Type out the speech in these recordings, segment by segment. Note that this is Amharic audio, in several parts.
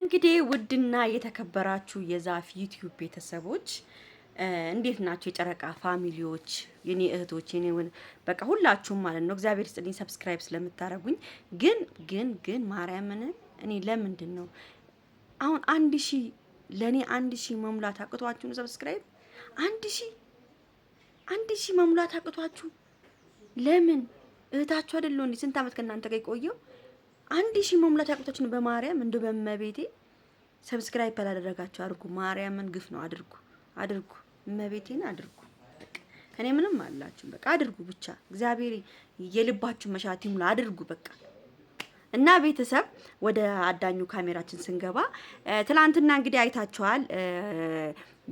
እንግዲህ ውድና የተከበራችሁ የዛፍ ዩቲዩብ ቤተሰቦች እንዴት ናችሁ? የጨረቃ ፋሚሊዎች፣ የኔ እህቶች፣ በቃ ሁላችሁም ማለት ነው። እግዚአብሔር ይስጥልኝ ሰብስክራይብ ስለምታረጉኝ። ግን ማርያምን እኔ ለምንድን ነው አሁን 1000 ለኔ 1000 መሙላት አቅቷችሁ ነው? ሰብስክራይብ 1000 መሙላት አቅቷችሁ ለምን? እህታችሁ አይደለሁ እንዴ? ስንት አመት ከእናንተ ጋር የቆየው 1000 መሙላት አቅቷችሁ ነው? በማርያም እንደው በመቤቴ ሰብስክራይብ ያላደረጋችሁ አድርጉ። ማርያምን ግፍ ነው። አድርጉ እመቤቴን አድርጉ። በቃ እኔ ምንም አላችሁ። በቃ አድርጉ ብቻ። እግዚአብሔር የልባችሁ መሻት ይሙላ። አድርጉ በቃ። እና ቤተሰብ ወደ አዳኙ ካሜራችን ስንገባ ትላንትና እንግዲህ አይታችኋል።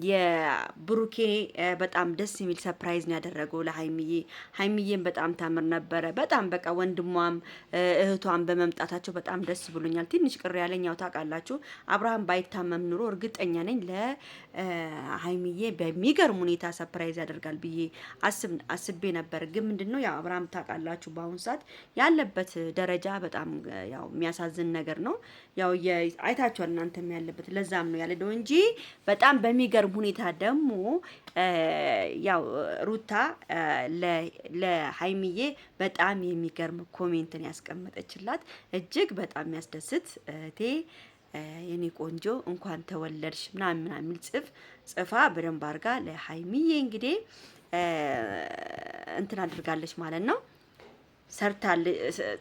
የብሩኬ በጣም ደስ የሚል ሰርፕራይዝ ነው ያደረገው ለሃይሚዬ። ሃይሚዬን በጣም ታምር ነበረ። በጣም በቃ ወንድሟም እህቷም በመምጣታቸው በጣም ደስ ብሎኛል። ትንሽ ቅር ያለኝ ያው ታውቃላችሁ፣ አብርሃም ባይታመም ኑሮ እርግጠኛ ነኝ ለሃይሚዬ በሚገርም ሁኔታ ሰርፕራይዝ ያደርጋል ብዬ አስቤ ነበር። ግን ምንድነው ያው አብርሃም ታውቃላችሁ በአሁኑ ሰዓት ያለበት ደረጃ በጣም ያው የሚያሳዝን ነገር ነው። ያው አይታችኋል እናንተም ያለበት ለዛም ነው ያለው እንጂ በጣም በሚገርም ሁኔታ ደግሞ ያው ሩታ ለሃይሚዬ በጣም የሚገርም ኮሜንትን ያስቀመጠችላት እጅግ በጣም የሚያስደስት እቴ የኔ ቆንጆ እንኳን ተወለድሽ ምናምን የሚል ጽፋ በደንብ አድርጋ ለሃይሚዬ እንግዲህ እንትን አድርጋለች ማለት ነው።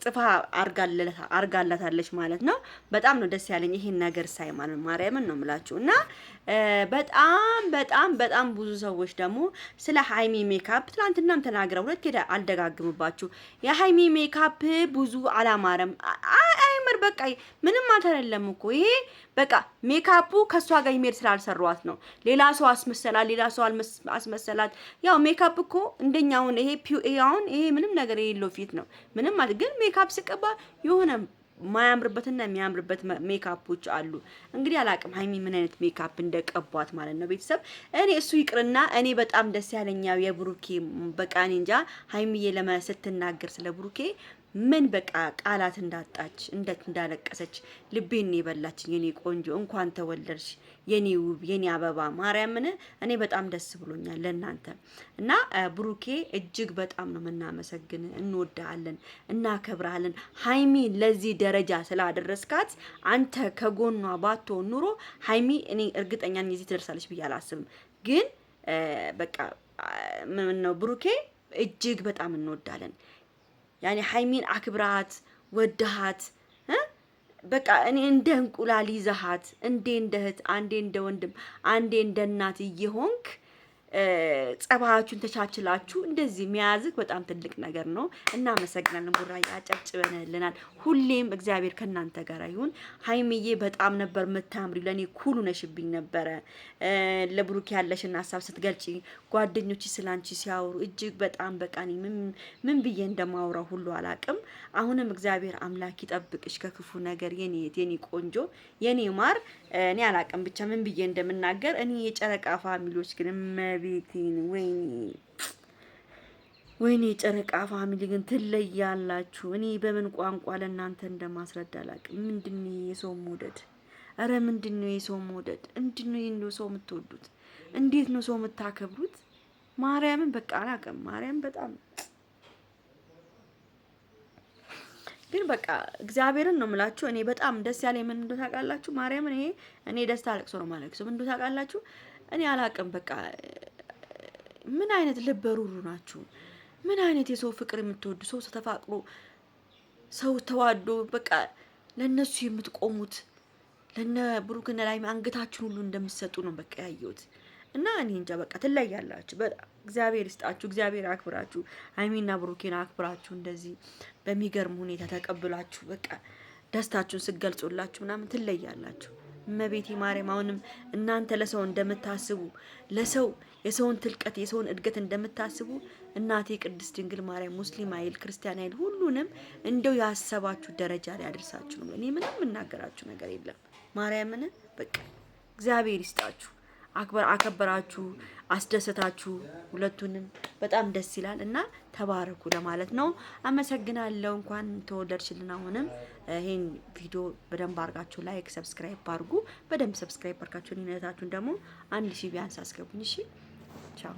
ጽፋ አርጋላታለች ማለት ነው። በጣም ነው ደስ ያለኝ ይሄን ነገር ሳይ ማለት ማርያምን ነው የምላችሁ። እና በጣም ብዙ ሰዎች ደግሞ ስለ ሃይሚ ሜካፕ ትናንትናም ተናግረው ሁለት ሄዳ አልደጋግምባችሁ። የሃይሚ ሜካፕ ብዙ አላማረም። አይመር በቃ ምንም አይደለም እኮ ይሄ በቃ ሜካፑ ከሷ ጋር ይሜድ ስላልሰሯት ነው። ሌላ ሰው አስመሰላት። ያው ሜካፕ እኮ እንደኛውን ይሄ ምንም ነገር የሌለው ፊት ነው። ምንም ማለት ግን ሜካፕ ሲቀባ የሆነ ማያምርበትና የሚያምርበት ሜካፖች አሉ። እንግዲህ አላቅም ሃይሚ ምን አይነት ሜካፕ እንደቀቧት ማለት ነው። ቤተሰብ እኔ እሱ ይቅርና እኔ በጣም ደስ ያለኛው የብሩኬ በቃ እኔ እንጃ ሃይሚዬ ስትናገር ስለ ብሩኬ ምን በቃ ቃላት እንዳጣች እንዳለቀሰች ልቤን የበላችኝ የኔ ቆንጆ እንኳን ተወለድሽ የኔ ውብ የኔ አበባ ማርያምን እኔ በጣም ደስ ብሎኛል ለእናንተ። እና ብሩኬ እጅግ በጣም ነው የምናመሰግን፣ እንወዳለን፣ እናከብራለን። ሃይሚ ለዚህ ደረጃ ስላደረስካት አንተ ከጎኗ ባትሆን ኑሮ ሃይሚ እኔ እርግጠኛ ነኝ እዚህ ትደርሳለች ብዬ አላስብም። ግን በቃ ምን ነው ብሩኬ እጅግ በጣም እንወዳለን። ያኔ ሃይሚን አክብራት ወደሃት በቃ እኔ እንደ እንቁላል ይዘሃት እንዴ እንደ እህት አንዴ እንደ ወንድም አንዴ እንደ እናት እየሆንክ ጸባያችሁን ተቻችላችሁ እንደዚህ የሚያዝክ በጣም ትልቅ ነገር ነው። እናመሰግናለን። ቡራዬ አጨብጭበንልናል። ሁሌም እግዚአብሔር ከናንተ ጋር ይሁን። ሃይሚዬ በጣም ነበር የምታምሪ። ለኔ ኩሉ ነሽብኝ ነበረ። ለብሩክ ያለሽን ሀሳብ ስትገልጪ ጓደኞች ስላንቺ ሲያወሩ እጅግ በጣም በቃ ምን ብዬ እንደማወራው ሁሉ አላቅም። አሁንም እግዚአብሔር አምላክ ይጠብቅሽ ከክፉ ነገር የኔ ቆንጆ የኔ ማር። እኔ አላቅም ብቻ ምን ብዬ እንደምናገር። እኔ የጨረቃ ፋሚሊዎች ግን ቤቴን ወይኔ ጨረቃ ፋሚሊ ግን ትለያላችሁ። እኔ በምን ቋንቋ ለእናንተ እንደማስረዳ አላውቅም። ምንድነው የሰው መውደድ? አረ ምንድነው የሰው መውደድ? እንድነው ሰው የምትወዱት? እንዴት ነው ሰው የምታከብሩት? ማርያምን በቃ አላውቅም። ማርያም በጣም ግን በቃ እግዚአብሔርን ነው የምላችሁ። እኔ በጣም ደስ ያለኝ ምን እንደው ታውቃላችሁ? ማርያምን እኔ ደስታ አለቅሶ ነው ማለት ነው። ምን እንደው ታውቃላችሁ? እኔ አላውቅም በቃ ምን አይነት ልበ ሩሩ ናችሁ? ምን አይነት የሰው ፍቅር የምትወዱ ሰው ተፋቅሮ ሰው ተዋዶ በቃ ለነሱ የምትቆሙት ለነ ብሩክና ላይ አንገታችሁን ሁሉ እንደምትሰጡ ነው በቃ ያየሁት። እና እኔ እንጃ በቃ ትለያላችሁ። እግዚአብሔር ይስጣችሁ፣ እግዚአብሔር አክብራችሁ፣ ሃይሚና ብሩኬን አክብራችሁ እንደዚህ በሚገርም ሁኔታ ተቀብላችሁ በቃ ደስታችሁን ስገልጹላችሁ ምናምን ትለያላችሁ። እመቤቴ ማርያም አሁንም እናንተ ለሰው እንደምታስቡ ለሰው የሰውን ትልቀት የሰውን እድገት እንደምታስቡ እናቴ ቅድስት ድንግል ማርያም ሙስሊም አይል ክርስቲያን አይል ሁሉንም እንደው ያሰባችሁ ደረጃ ላይ አድርሳችሁ ነው። እኔ ምንም እናገራችሁ ነገር የለም። ማርያምን በቃ እግዚአብሔር ይስጣችሁ። አከበራችሁ፣ አስደሰታችሁ። ሁለቱንም በጣም ደስ ይላል እና ተባረኩ ለማለት ነው። አመሰግናለሁ። እንኳን ተወለድሽልን። አሁንም ይሄን ቪዲዮ በደንብ አድርጋችሁ ላይክ፣ ሰብስክራይብ አድርጉ። በደንብ ሰብስክራይብ አድርጋችሁ እኔነታችሁን ደግሞ 1000 ቢያንስ አስገቡኝ። እሺ ቻው።